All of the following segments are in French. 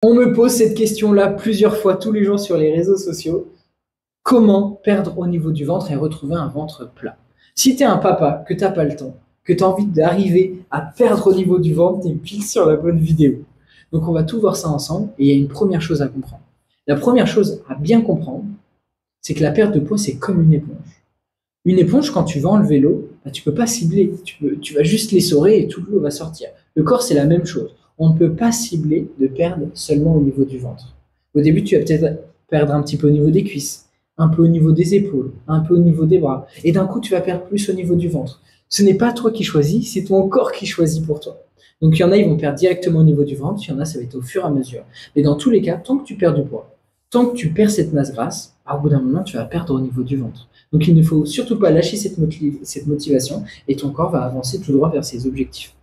On me pose cette question-là plusieurs fois tous les jours sur les réseaux sociaux. Comment perdre au niveau du ventre et retrouver un ventre plat? Si tu es un papa, que tu n'as pas le temps, que tu as envie d'arriver à perdre au niveau du ventre, tu es pile sur la bonne vidéo. Donc on va tout voir ça ensemble et il y a une première chose à comprendre. La première chose à bien comprendre, c'est que la perte de poids, c'est comme une éponge. Une éponge, quand tu vas enlever l'eau, bah, tu ne peux pas cibler. Tu vas juste l'essorer et toute l'eau va sortir. Le corps, c'est la même chose. On ne peut pas cibler de perdre seulement au niveau du ventre. Au début, tu vas peut-être perdre un petit peu au niveau des cuisses, un peu au niveau des épaules, un peu au niveau des bras. Et d'un coup, tu vas perdre plus au niveau du ventre. Ce n'est pas toi qui choisis, c'est ton corps qui choisit pour toi. Donc il y en a, ils vont perdre directement au niveau du ventre, il y en a, ça va être au fur et à mesure. Mais dans tous les cas, tant que tu perds du poids, tant que tu perds cette masse grasse, au bout d'un moment, tu vas perdre au niveau du ventre. Donc il ne faut surtout pas lâcher cette motivation et ton corps va avancer tout droit vers ses objectifs.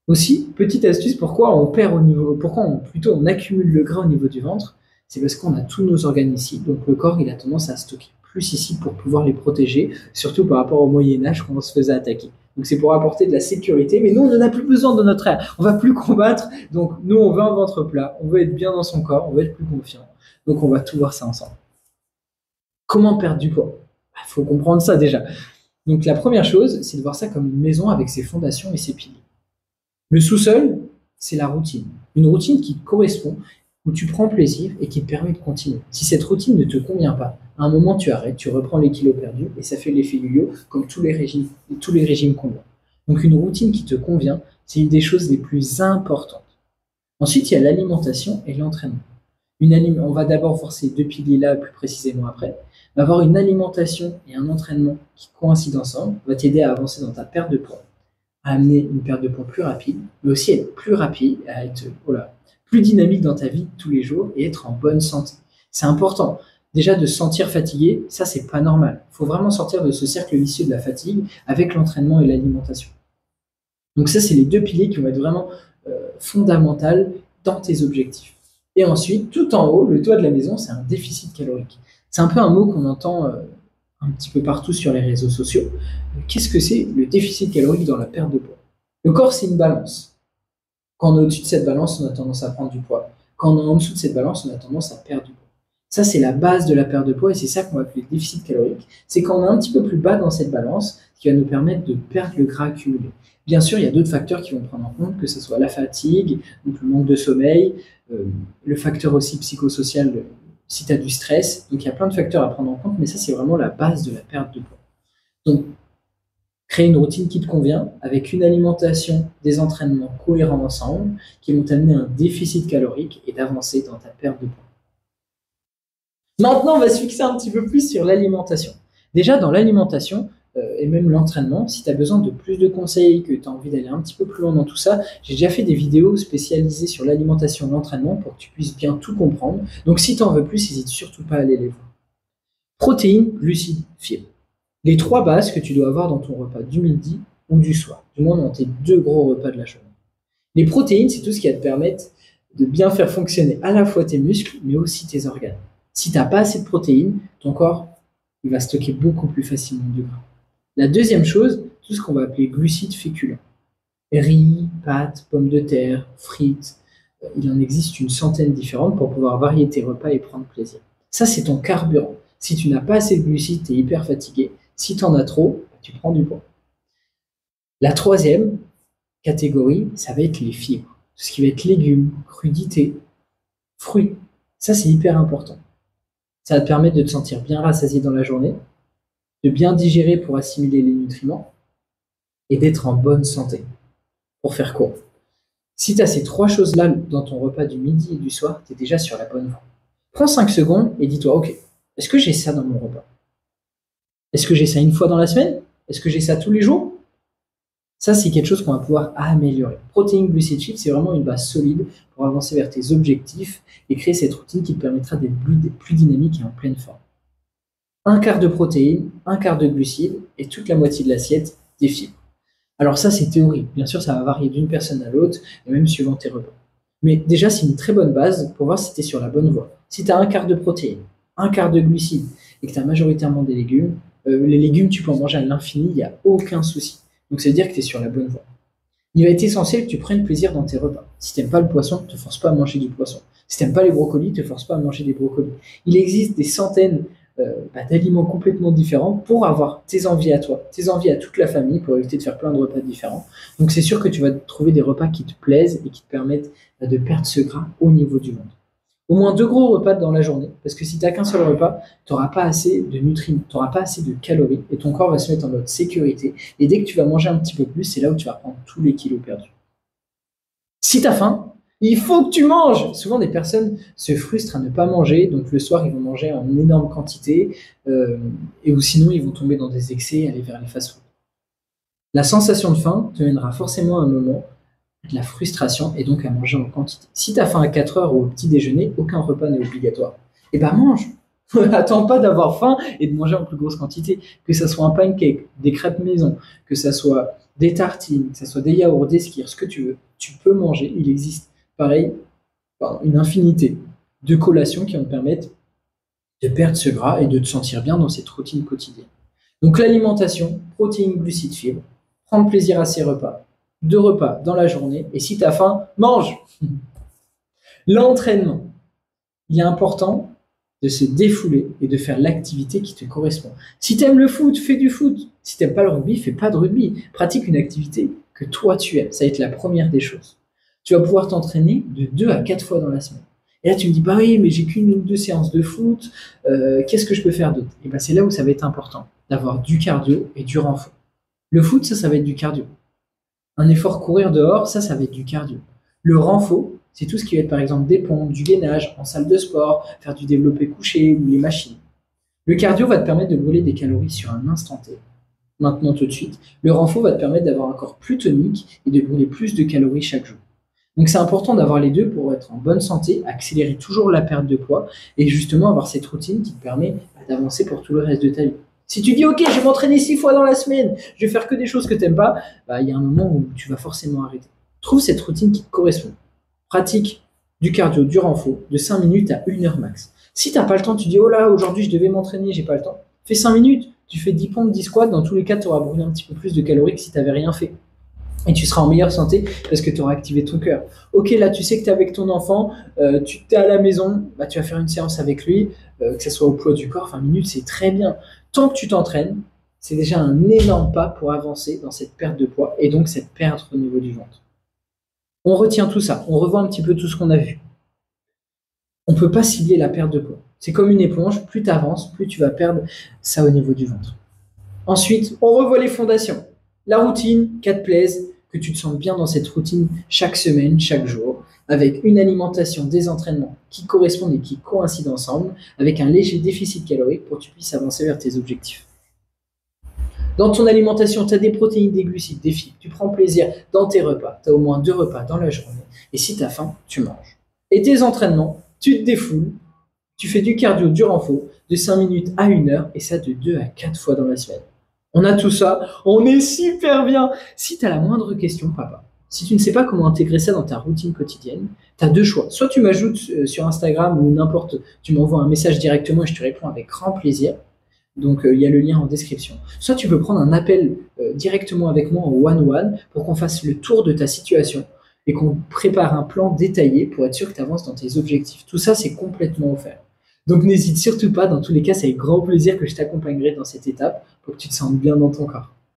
Aussi, petite astuce, pourquoi on perd au niveau, pourquoi plutôt on accumule le gras au niveau du ventre, c'est parce qu'on a tous nos organes ici. Donc le corps, il a tendance à stocker plus ici pour pouvoir les protéger, surtout par rapport au Moyen-Âge quand on se faisait attaquer. Donc c'est pour apporter de la sécurité, mais nous, on n'en a plus besoin de notre ère. On va plus combattre, donc nous, on veut un ventre plat, on veut être bien dans son corps, on veut être plus confiant. Donc on va tout voir ça ensemble. Comment perdre du poids? Il faut comprendre ça déjà. Donc la première chose, c'est de voir ça comme une maison avec ses fondations et ses piliers. Le sous-sol, c'est la routine. Une routine qui te correspond, où tu prends plaisir et qui te permet de continuer. Si cette routine ne te convient pas, à un moment tu arrêtes, tu reprends les kilos perdus et ça fait l'effet yo-yo comme tous les régimes convenants. Donc une routine qui te convient, c'est une des choses les plus importantes. Ensuite, il y a l'alimentation et l'entraînement. On va d'abord voir ces deux piliers-là plus précisément après. Avoir une alimentation et un entraînement qui coïncident ensemble va t'aider à avancer dans ta perte de poids, à amener une perte de poids plus rapide, mais aussi à être plus rapide, à être plus dynamique dans ta vie de tous les jours et être en bonne santé. C'est important. Déjà, de se sentir fatigué, ça, c'est pas normal. Il faut vraiment sortir de ce cercle vicieux de la fatigue avec l'entraînement et l'alimentation. Donc ça, c'est les deux piliers qui vont être vraiment fondamentaux dans tes objectifs. Et ensuite, tout en haut, le toit de la maison, c'est un déficit calorique. C'est un peu un mot qu'on entend un petit peu partout sur les réseaux sociaux. Qu'est-ce que c'est le déficit calorique dans la perte de poids? Le corps, c'est une balance. Quand on est au-dessus de cette balance, on a tendance à prendre du poids. Quand on est en dessous de cette balance, on a tendance à perdre du poids. Ça, c'est la base de la perte de poids et c'est ça qu'on va appeler le déficit calorique. C'est quand on est un petit peu plus bas dans cette balance, ce qui va nous permettre de perdre le gras accumulé. Bien sûr, il y a d'autres facteurs qui vont prendre en compte, que ce soit la fatigue, donc le manque de sommeil, le facteur aussi psychosocial si tu as du stress. Donc il y a plein de facteurs à prendre en compte, mais ça, c'est vraiment la base de la perte de poids. Donc, créer une routine qui te convient, avec une alimentation, des entraînements cohérents ensemble, qui vont t'amener un déficit calorique et d'avancer dans ta perte de poids. Maintenant, on va se fixer un petit peu plus sur l'alimentation. Déjà, dans l'alimentation, et même l'entraînement, si tu as besoin de plus de conseils, que tu as envie d'aller un petit peu plus loin dans tout ça, j'ai déjà fait des vidéos spécialisées sur l'alimentation et l'entraînement pour que tu puisses bien tout comprendre. Donc si tu en veux plus, n'hésite surtout pas à aller les voir. Protéines, glucides, fibres. Les trois bases que tu dois avoir dans ton repas du midi ou du soir, du moins dans tes deux gros repas de la journée. Les protéines, c'est tout ce qui va te permettre de bien faire fonctionner à la fois tes muscles, mais aussi tes organes. Si tu n'as pas assez de protéines, ton corps il va stocker beaucoup plus facilement de gras. La deuxième chose, tout ce qu'on va appeler glucides féculents. Riz, pâtes, pommes de terre, frites, il en existe une centaine différentes pour pouvoir varier tes repas et prendre plaisir. Ça, c'est ton carburant. Si tu n'as pas assez de glucides, tu es hyper fatigué. Si tu en as trop, tu prends du poids. La troisième catégorie, ça va être les fibres. Tout ce qui va être légumes, crudités, fruits. Ça, c'est hyper important. Ça va te permettre de te sentir bien rassasié dans la journée, de bien digérer pour assimiler les nutriments et d'être en bonne santé. Pour faire court. Si tu as ces trois choses-là dans ton repas du midi et du soir, tu es déjà sur la bonne voie. Prends 5 secondes et dis-toi, ok, est-ce que j'ai ça dans mon repas? Est-ce que j'ai ça une fois dans la semaine? Est-ce que j'ai ça tous les jours? Ça, c'est quelque chose qu'on va pouvoir améliorer. Protéines, glucides, fibres, c'est vraiment une base solide pour avancer vers tes objectifs et créer cette routine qui te permettra d'être plus dynamique et en pleine forme. Un quart de protéines, un quart de glucides et toute la moitié de l'assiette des fibres. Alors ça, c'est théorique. Bien sûr, ça va varier d'une personne à l'autre, et même suivant tes repas. Mais déjà, c'est une très bonne base pour voir si tu es sur la bonne voie. Si tu as un quart de protéines, un quart de glucides, et que tu as majoritairement des légumes, les légumes, tu peux en manger à l'infini, il n'y a aucun souci. Donc ça veut dire que tu es sur la bonne voie. Il va être essentiel que tu prennes plaisir dans tes repas. Si tu n'aimes pas le poisson, ne te force pas à manger du poisson. Si tu n'aimes pas les brocolis, ne te force pas à manger des brocolis. Il existe des centaines d'aliments complètement différents pour avoir tes envies à toi, tes envies à toute la famille, pour éviter de faire plein de repas différents. Donc c'est sûr que tu vas trouver des repas qui te plaisent et qui te permettent de perdre ce gras au niveau du ventre. Au moins 2 gros repas dans la journée, parce que si tu n'as qu'un seul repas, tu n'auras pas assez de nutriments, tu n'auras pas assez de calories, et ton corps va se mettre en mode sécurité. Et dès que tu vas manger un petit peu plus, c'est là où tu vas prendre tous les kilos perdus. Si tu as faim, il faut que tu manges. Souvent, des personnes se frustrent à ne pas manger, donc le soir, ils vont manger en énorme quantité, ou sinon, ils vont tomber dans des excès et aller vers les fast-food. La sensation de faim te mènera forcément à un moment de la frustration et donc à manger en quantité. Si tu as faim à 4 heures ou au petit déjeuner, aucun repas n'est obligatoire. Eh ben mange. Attends pas d'avoir faim et de manger en plus grosse quantité. Que ça soit un pancake, des crêpes maison, que ça soit des tartines, que ça soit des yaourts, des skyrs, ce que tu veux, tu peux manger. Il existe, pareil, une infinité de collations qui vont te permettre de perdre ce gras et de te sentir bien dans cette routine quotidienne. Donc l'alimentation, protéines, glucides, fibres, prendre plaisir à ces repas, 2 repas dans la journée, et si tu as faim, mange. L'entraînement. Il est important de se défouler et de faire l'activité qui te correspond. Si tu aimes le foot, fais du foot. Si tu n'aimes pas le rugby, fais pas de rugby. Pratique une activité que toi tu aimes. Ça va être la première des choses. Tu vas pouvoir t'entraîner de 2 à 4 fois dans la semaine. Et là, tu me dis, bah oui, mais j'ai qu'une ou 2 séances de foot. Qu'est-ce que je peux faire d'autre? Et ben, c'est là où ça va être important d'avoir du cardio et du renfort. Le foot, ça va être du cardio. Un effort courir dehors, ça va être du cardio. Le renfort, c'est tout ce qui va être par exemple des pompes, du gainage en salle de sport, faire du développé couché ou les machines. Le cardio va te permettre de brûler des calories sur un instant T, maintenant tout de suite. Le renfort va te permettre d'avoir un corps plus tonique et de brûler plus de calories chaque jour. Donc c'est important d'avoir les deux pour être en bonne santé, accélérer toujours la perte de poids et justement avoir cette routine qui te permet d'avancer pour tout le reste de ta vie. Si tu dis, ok, je vais m'entraîner 6 fois dans la semaine, je vais faire que des choses que tu n'aimes pas, il y a un moment où tu vas forcément arrêter. Trouve cette routine qui te correspond. Pratique du cardio, du renfort, de 5 minutes à 1 heure max. Si tu n'as pas le temps, tu dis, oh là, aujourd'hui je devais m'entraîner, j'ai pas le temps. Fais 5 minutes, tu fais 10 pompes, 10 squats, dans tous les cas, tu auras brûlé un petit peu plus de calories que si tu n'avais rien fait. Et tu seras en meilleure santé parce que tu auras activé ton cœur. Ok, là, tu sais que tu es avec ton enfant, tu es à la maison, tu vas faire une séance avec lui, que ce soit au poids du corps, 20 minutes, c'est très bien. Tant que tu t'entraînes, c'est déjà un énorme pas pour avancer dans cette perte de poids et donc cette perte au niveau du ventre. On retient tout ça, on revoit un petit peu tout ce qu'on a vu. On ne peut pas cibler la perte de poids. C'est comme une éponge, plus tu avances, plus tu vas perdre ça au niveau du ventre. Ensuite, on revoit les fondations. La routine, qu'elle te plaise, que tu te sens bien dans cette routine chaque semaine, chaque jour, avec une alimentation, des entraînements qui correspondent et qui coïncident ensemble, avec un léger déficit calorique pour que tu puisses avancer vers tes objectifs. Dans ton alimentation, tu as des protéines, des glucides, des fibres, tu prends plaisir dans tes repas, tu as au moins 2 repas dans la journée, et si tu as faim, tu manges. Et tes entraînements, tu te défoules, tu fais du cardio, du renfort, de 5 minutes à 1 heure, et ça de 2 à 4 fois dans la semaine. On a tout ça, on est super bien. Si tu as la moindre question, papa, si tu ne sais pas comment intégrer ça dans ta routine quotidienne, tu as 2 choix. Soit tu m'ajoutes sur Instagram ou n'importe, tu m'envoies un message directement et je te réponds avec grand plaisir. Donc il y a le lien en description. Soit tu peux prendre un appel directement avec moi en one-one pour qu'on fasse le tour de ta situation et qu'on prépare un plan détaillé pour être sûr que tu avances dans tes objectifs. Tout ça, c'est complètement offert. Donc n'hésite surtout pas, dans tous les cas, c'est avec grand plaisir que je t'accompagnerai dans cette étape pour que tu te sentes bien dans ton corps.